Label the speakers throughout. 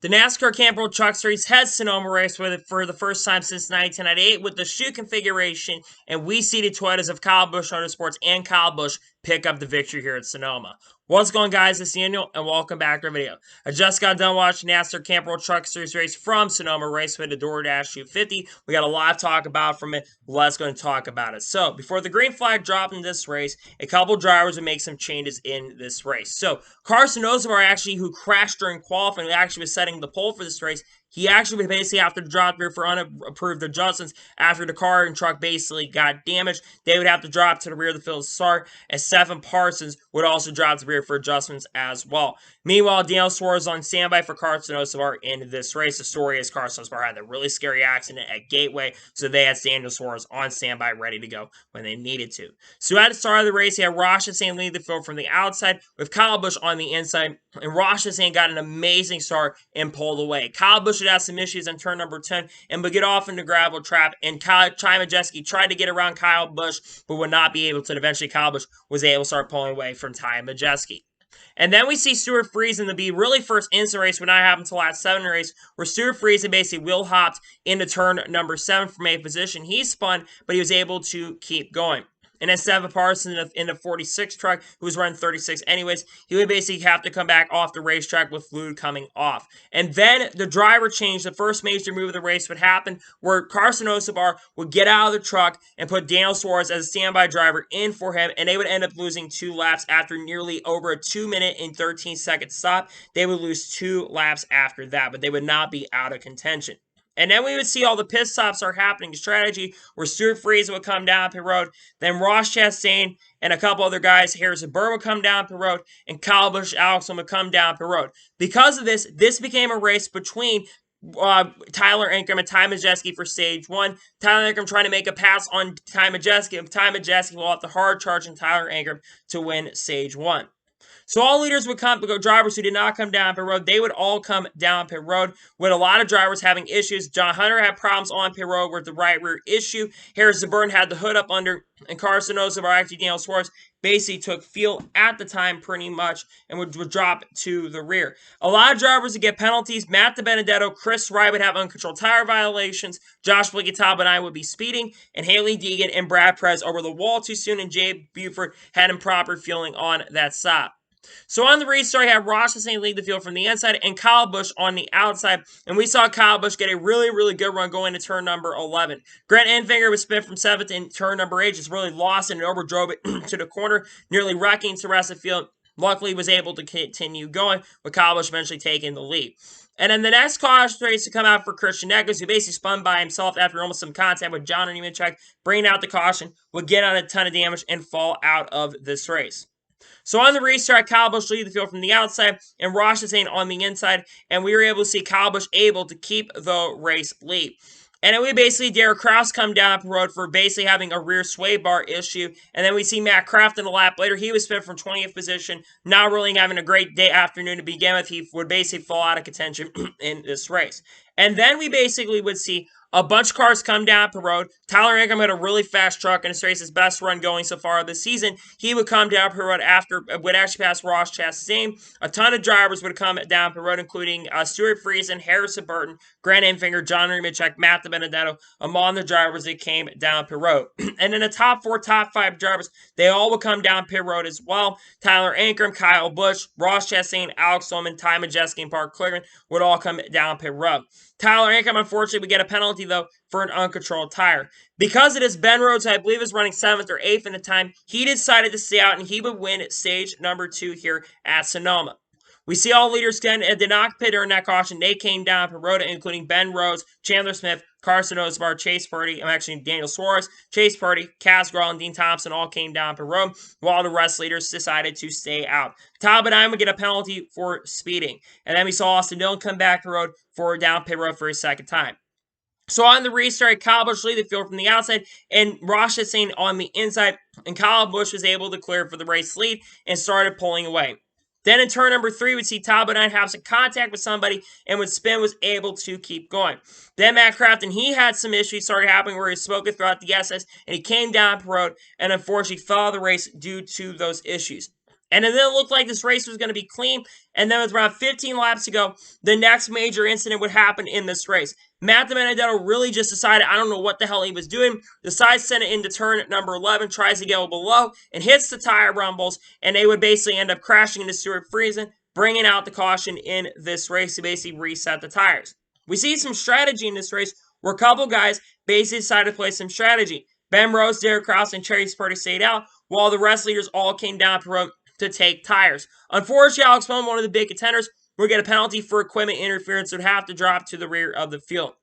Speaker 1: The NASCAR Camp World Truck Series heads Sonoma race for the first time since 1998 with the shoe configuration, and we see the Toyotas of Kyle Busch Motorsports and Kyle Busch pick up the victory here at Sonoma. What's going on, guys? This is Daniel, and welcome back to our video. I just got done watching NASCAR Camp World Truck Series race from Sonoma Raceway to DoorDash 250. We got a lot to talk about from it. Let's go and talk about it. So, before the green flag dropped in this race, a couple drivers would make some changes in this race. So, Carson Ozabar, actually, who crashed during qualifying, actually was setting the pole for this race. He actually would basically have to drop here for unapproved adjustments after the car and truck basically got damaged. They would have to drop to the rear of the field to start, and Stephen Parsons would also drop to the rear for adjustments as well. Meanwhile, Daniel Suarez on standby for Carson Ozabar in this race. The story is Carson Ozabar had a really scary accident at Gateway, so they had Daniel Suarez on standby ready to go when they needed to. So at the start of the race, he had Ross Chastain lead the field from the outside with Kyle Busch on the inside, and Ross Chastain got an amazing start and pulled away. Kyle Busch had some issues on turn number 10 and would get off in the gravel trap, and Ty Majeski tried to get around Kyle Busch but would not be able to. Eventually, Kyle Busch was able to start pulling away from Ty Majeski. And then we see Stewart Friesen to be really first instant race when I happened until last 7 race, where Stewart Friesen basically wheel hopped into turn number 7 from a position. He spun, but he was able to keep going. And then Stephen Parsons in the 46 truck, who was running 36 anyways, he would basically have to come back off the racetrack with fluid coming off. And then the driver change, the first major move of the race would happen, where Carson Ozabar would get out of the truck and put Daniel Suarez as a standby driver in for him, and they would end up losing 2 laps after nearly over a 2-minute and 13-second stop. They would lose 2 laps after that, but they would not be out of contention. And then we would see all the pit stops are happening strategy where Stewart Friesen would come down pit road, then Ross Chastain and a couple other guys, Harrison Burr would come down pit road, and Kyle Busch Alex would come down pit road. Because of this became a race between Tyler Ankrum and Ty Majeski for stage 1. Tyler Ankrum trying to make a pass on Ty Majeski, and Ty Majeski will have the hard charge in Tyler Ankrum to win stage 1. So all leaders would come, drivers who did not come down pit road, they would all come down pit road, with a lot of drivers having issues. John Hunter had problems on pit road with the right rear issue. Harrison Burr had the hood up under, and Carson Ozabar, actually Daniel Suarez, basically took fuel at the time pretty much and would drop to the rear. A lot of drivers would get penalties. Matt DiBenedetto, Chris Wright would have uncontrolled tire violations. Josh Bligataba would be speeding, and Haley Deegan and Brad Perez over the wall too soon, and Jay Buford had improper fueling on that stop. So on the restart, you have Ross Chastain lead the field from the inside and Kyle Busch on the outside. And we saw Kyle Busch get a really, really good run going to turn number 11. Grant Enfinger was spin from 7th in turn number 8, just really lost and overdrove it to the corner, nearly wrecking the rest of the field. Luckily, was able to continue going, with Kyle Busch eventually taking the lead. And then the next caution race to come out for Christian Eckes, who basically spun by himself after almost some contact with John Nemechek, bringing out the caution, would get on a ton of damage and fall out of this race. So on the restart, Kyle Busch lead the field from the outside and Ross Chastain on the inside, and we were able to see Kyle Busch able to keep the race lead. And then we basically Derek Kraus come down the road for basically having a rear sway bar issue. And then we see Matt Craft in the lap later. He was spin from 20th position, not really having a great day afternoon to begin with. He would basically fall out of contention in this race. And then we basically would see a bunch of cars come down the road. Tyler Ankrum had a really fast truck in this race, his best run going so far this season. He would come down the road after, would actually pass Ross Chastain. A ton of drivers would come down the road, including Stewart Friesen, Harrison Burton, Grant Enfinger, John Nemechek, Matt DiBenedetto, among the drivers that came down pit road. And then the top 5 drivers, they all would come down pit road as well. Tyler Ankrum, Kyle Busch, Ross Chastain, Alex Bowman, Ty Majeski, and Parker Kligerman would all come down pit road. Tyler Ankrum, unfortunately, would get a penalty, though, for an uncontrolled tire. Because it is Ben Rhodes, I believe, is running 7th or 8th in the time, he decided to stay out, and he would win stage number 2 here at Sonoma. We see all leaders did not pit during that caution. They came down for road, including Ben Rhodes, Chandler Smith, Carson Ozabar, Chase Purdy, and actually Daniel Suarez, Chase Purdy, Kaz Grall, and Dean Thompson all came down for road, while the rest leaders decided to stay out. Talbot would get a penalty for speeding. And then we saw Austin Dillon come back to road for down pit road for his second time. So on the restart, Kyle Busch lead the field from the outside, and Ross Chastain on the inside, and Kyle Busch was able to clear for the race lead and started pulling away. Then in turn number 3, we'd see Talbot have some contact with somebody, and with spin was able to keep going. Then Matt Crafton, he had some issues started happening where he was smoking throughout the SS, and he came down the road and unfortunately fell out of the race due to those issues. And it didn't look like this race was going to be clean. And then with around 15 laps to go, the next major incident would happen in this race. Matt DiBenedetto really just decided, I don't know what the hell he was doing, decides to send it into turn number 11, tries to go below, and hits the tire rumbles, and they would basically end up crashing into Stuart Friesen, bringing out the caution in this race to basically reset the tires. We see some strategy in this race where a couple guys basically decided to play some strategy. Ben Rose, Derek Kraus, and Chase Purdy stayed out, while the rest leaders all came down to take tires. Unfortunately, Alex Bowman, one of the big contenders, will get a penalty for equipment interference and would have to drop to the rear of the field.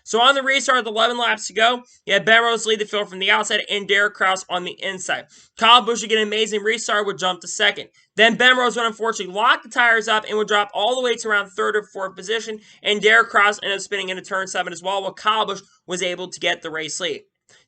Speaker 1: So on the restart with 11 laps to go, you had Ben Rose lead the field from the outside and Derek Kraus on the inside. Kyle Busch would get an amazing restart, would jump to second. Then Ben Rose would unfortunately lock the tires up and would drop all the way to around third or fourth position, and Derek Kraus ended up spinning into turn 7 as well, while Kyle Busch was able to get the race lead.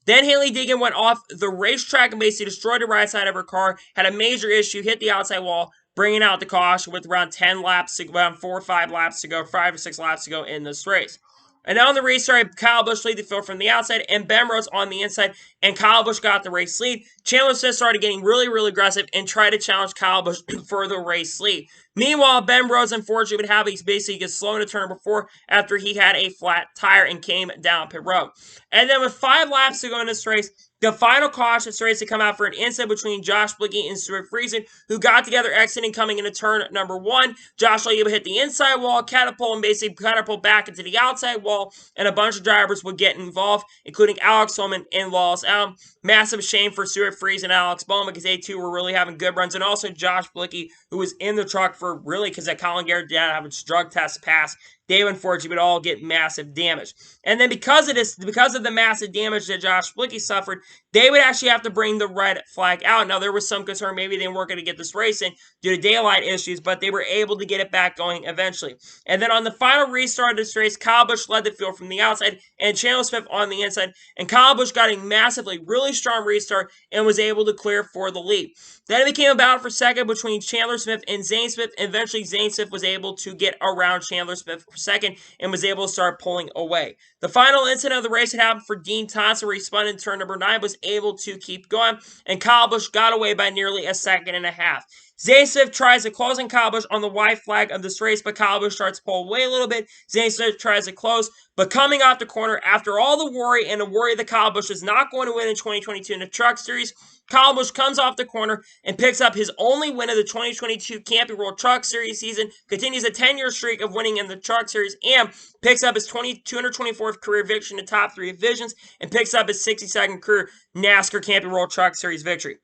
Speaker 1: Then Hailie Deegan went off the racetrack and basically destroyed the right side of her car, had a major issue, hit the outside wall, bringing out the caution with around 10 laps, around 4 or 5 laps to go, 5 or 6 laps to go in this race. And now on the restart, Kyle Busch lead the field from the outside and Ben Rose on the inside, and Kyle Busch got the race lead. Chandler Smith started getting really, really aggressive and tried to challenge Kyle Busch for the race lead. Meanwhile, Ben Rose unfortunately would have basically get slow into turn number 4 after he had a flat tire and came down pit road. And then with 5 laps to go in this race, the final caution starts to come out for an incident between Josh Blicky and Stuart Friesen, who got together exiting coming into turn number 1. Josh was able to hit the inside wall, catapult, and basically catapult back into the outside wall, and a bunch of drivers would get involved, including Alex Bowman and Wallace Allen. Massive shame for Stuart Friesen and Alex Bowman because they two were really having good runs, and also Josh Blicky, who was in the truck for really because that Colin Garrett did have its drug test pass. They unfortunately would all get massive damage. And then because of the massive damage that Josh Blicky suffered, they would actually have to bring the red flag out. Now, there was some concern maybe they weren't going to get this race in due to daylight issues, but they were able to get it back going eventually. And then on the final restart of this race, Kyle Busch led the field from the outside and Chandler Smith on the inside. And Kyle Busch got a massively, really strong restart and was able to clear for the lead. Then it became a battle for second between Chandler Smith and Zane Smith. Eventually, Zane Smith was able to get around Chandler Smith for second and was able to start pulling away. The final incident of the race had happened for Dean Thompson, where he spun in turn number 9, was able to keep going, and Kyle Busch got away by nearly a second and a half. Zane Smith tries to close on Kyle Busch on the white flag of this race, but Kyle Busch starts to pull away a little bit. Zane Smith tries to close, but coming off the corner, after all the worry and the worry that Kyle Busch is not going to win in 2022 in the Truck Series, Kyle Busch comes off the corner and picks up his only win of the 2022 Camping World Truck Series season, continues a 10-year streak of winning in the Truck Series, and picks up his 224th career victory in the top 3 divisions, and picks up his 62nd career NASCAR Camping World Truck Series victory.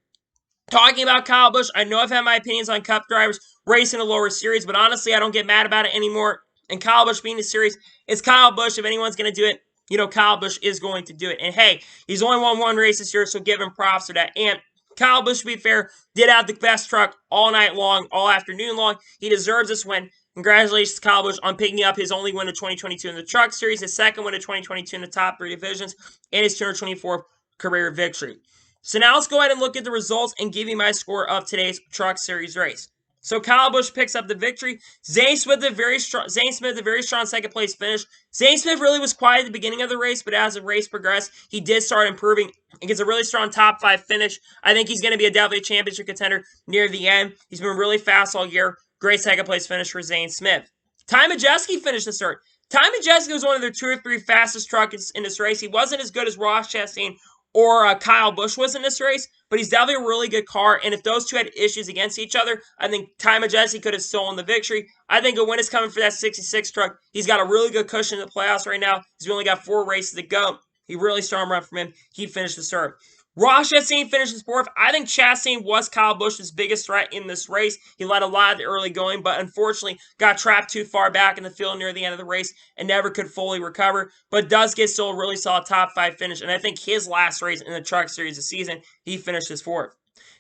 Speaker 1: Talking about Kyle Busch, I know I've had my opinions on Cup drivers racing a lower series, but honestly, I don't get mad about it anymore. And Kyle Busch being the series, it's Kyle Busch. If anyone's going to do it, Kyle Busch is going to do it. And hey, he's only won 1 race this year, so give him props for that. And Kyle Busch, to be fair, did have the best truck all night long, all afternoon long. He deserves this win. Congratulations to Kyle Busch on picking up his only win of 2022 in the Truck Series, his second win of 2022 in the top 3 divisions, and his 224th career victory. So now let's go ahead and look at the results and give you my score of today's Truck Series race. So Kyle Busch picks up the victory. Zane Smith, a very strong second place finish. Zane Smith really was quiet at the beginning of the race, but as the race progressed, he did start improving and gets a really strong top 5 finish. I think he's going to be definitely a championship contender near the end. He's been really fast all year. Great second place finish for Zane Smith. Ty Majeski finished the start. Ty Majeski was one of their 2 or 3 fastest trucks in this race. He wasn't as good as Ross Chastain or Kyle Busch was in this race, but he's definitely a really good car, and if those two had issues against each other, I think Ty Majeski could have stolen the victory. I think a win is coming for that 66 truck. He's got a really good cushion in the playoffs right now. He's only got 4 races to go. He really strong run from him. He finished the third. Ross Chastain finishes 4th. I think Chastain was Kyle Busch's biggest threat in this race. He led a lot of the early going, but unfortunately got trapped too far back in the field near the end of the race and never could fully recover, but does get still a really solid top 5 finish, and I think his last race in the Truck Series this season, he finishes 4th.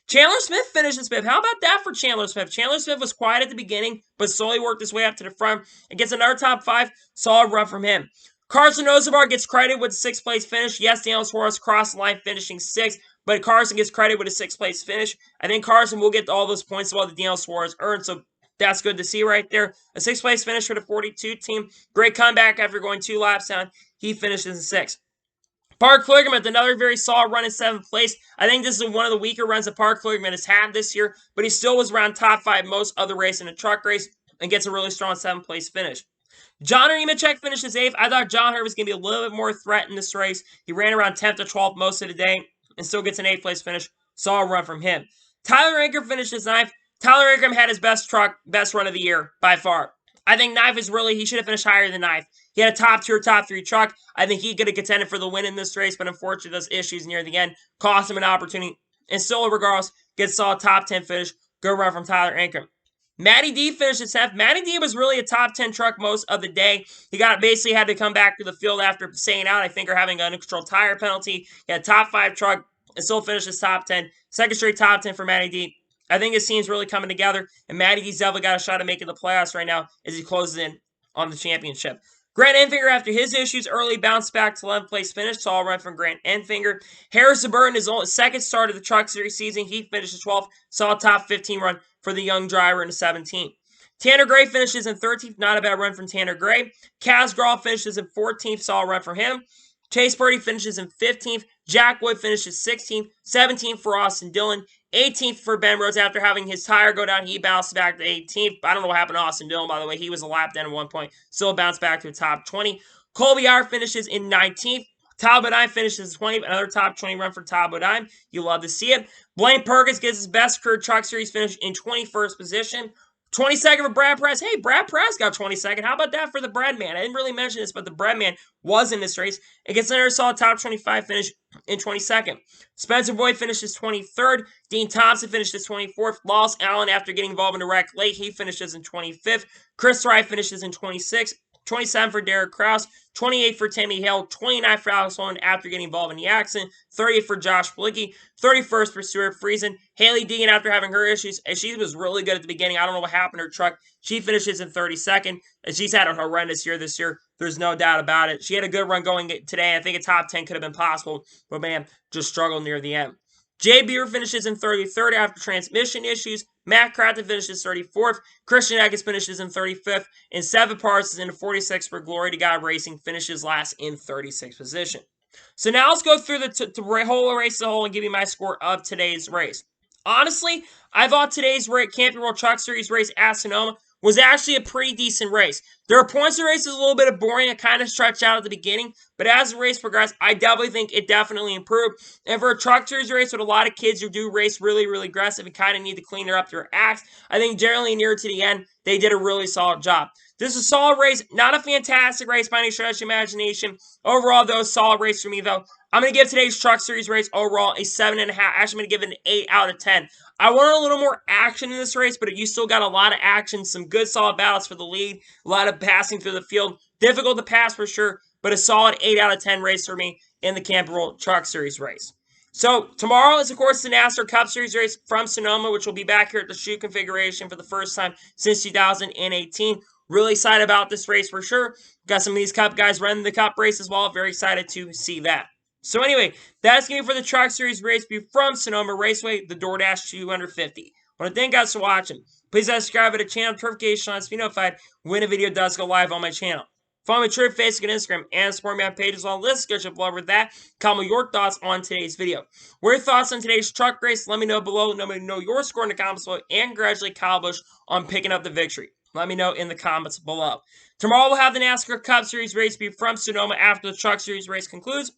Speaker 1: Chandler Smith finishes 5th. How about that for Chandler Smith? Chandler Smith was quiet at the beginning, but slowly worked his way up to the front and gets another top 5. Solid run from him. Carson Ozabar gets credit with a 6th place finish. Yes, Daniel Suarez crossed the line finishing 6th, but Carson gets credit with a 6th place finish. I think Carson will get all those points while the Daniel Suarez earned, so that's good to see right there. A 6th place finish for the 42 team. Great comeback after going 2 laps down. He finishes in 6th. Park Kligerman, another very solid run in 7th place. I think this is one of the weaker runs that Park Kligerman has had this year, but he still was around top 5 most other race in a truck race and gets a really strong 7th place finish. John Nemechek finishes 8th. I thought John Hurt was going to be a little bit more threat in this race. He ran around 10th or 12th most of the day and still gets an 8th place finish. Solid run from him. Tyler Ankrum finishes 9th. Tyler Ankrum had his best run of the year by far. I think he should have finished higher than 9th. He had a top 2 or top 3 truck. I think he could have contended for the win in this race, but unfortunately those issues near the end cost him an opportunity. And still, regardless, gets a top 10 finish. Good run from Tyler Ankrum. Matty D finished 10th. Matty D was really a top 10 truck most of the day. He basically had to come back to the field after staying out, I think, or having an uncontrolled tire penalty. He had top 5 truck and still finished his top 10. Second straight top 10 for Matty D. I think his team's really coming together, and Matty D's definitely got a shot at making the playoffs right now as he closes in on the championship. Grant Enfinger, after his issues early, bounced back to 11th place finish. Solid run from Grant Enfinger. Harrison Burton, his second start of the Truck Series season, he finishes 12th. Saw a top 15 run for the young driver in the 17th. Tanner Gray finishes in 13th. Not a bad run from Tanner Gray. Kaz Grall finishes in 14th. Solid run from him. Chase Purdy finishes in 15th. Jack Wood finishes 16th. 17th for Austin Dillon. 18th for Ben Rhodes after having his tire go down. He bounced back to 18th. I don't know what happened to Austin Dillon, by the way. He was a lap down at one point. Still bounced back to the top 20. Colby Hour finishes in 19th. Todd Bodine finishes 20th. Another top 20 run for Todd Bodine. You love to see it. Blaine Perkins gets his best career Truck Series finish in 21st position. 22nd for Brad Press. Hey, Brad Press got 22nd. How about that for the Bread Man? I didn't really mention this, but the Bread Man was in this race. It gets another solid top 25 finish in 22nd. Spencer Boyd finishes 23rd. Dean Thompson finishes 24th. Loss Allen, after getting involved in a wreck late, he finishes in 25th. Chris Wright finishes in 26th. 27 for Derek Krause, 28 for Timmy Hale, 29 for Alex Holland after getting involved in the accident, 30 for Josh Blicky, 31st for Stuart Friesen. Haley Deegan, after having her issues, and she was really good at the beginning. I don't know what happened to her truck. She finishes in 32nd, and she's had a horrendous year this year. There's no doubt about it. She had a good run going today. I think a top 10 could have been possible, but man, just struggled near the end. Jay Beer finishes in 33rd after transmission issues. Matt Crafton finishes 34th. Christian Eggers finishes in 35th. And Seven Parts is in 46th for Glory to God Racing, finishes last in 36th position. So now let's go through the whole race as a whole and give you my score of today's race. Honestly, I thought today's Camping World Truck Series race at Sonoma was actually a pretty decent race. There are points in the race that was a little bit of boring. It kind of stretched out at the beginning. But as the race progressed, I definitely think it definitely improved. And for a Truck Series race with a lot of kids who do race really, really aggressive and kind of need to clean up their acts, I think generally near to the end, they did a really solid job. This is a solid race. Not a fantastic race by any stretch of imagination. Overall, though, solid race for me, though. I'm going to give today's Truck Series race overall a 7.5. Actually, I'm going to give it an 8 out of 10. I wanted a little more action in this race, but you still got a lot of action, some good solid battles for the lead, a lot of passing through the field. Difficult to pass for sure, but a solid 8 out of 10 race for me in the Camping World Truck Series race. So tomorrow is, of course, the NASCAR Cup Series race from Sonoma, which will be back here at the chute configuration for the first time since 2018. Really excited about this race for sure. Got some of these Cup guys running the Cup race as well. Very excited to see that. So anyway, that's going to be for the Truck Series race view from Sonoma Raceway, the DoorDash 250. I want to thank you guys for watching. Please subscribe to the channel, notification on to be notified when a video does go live on my channel. Follow me on Twitter, Facebook, and Instagram, and support me on pages on list. Go check over that. Comment your thoughts on today's video. What are your thoughts on today's truck race? Let me know below. Let me know your score in the comments below. And congratulate Kyle Busch on picking up the victory. Let me know in the comments below. Tomorrow we'll have the NASCAR Cup Series race view from Sonoma after the Truck Series race concludes.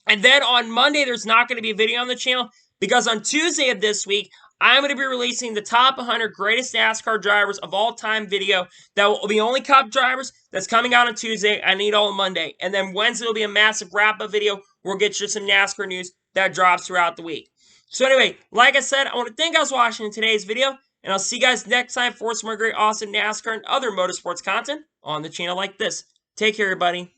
Speaker 1: And then on Monday, there's not going to be a video on the channel because on Tuesday of this week, I'm going to be releasing the top 100 greatest NASCAR drivers of all time video. That will be only Cup drivers. That's coming out on Tuesday. I need all on Monday. And then Wednesday will be a massive wrap-up video. We'll get you some NASCAR news that drops throughout the week. So anyway, like I said, I want to thank you guys for watching today's video. And I'll see you guys next time for some more great, awesome NASCAR and other motorsports content on the channel like this. Take care, everybody.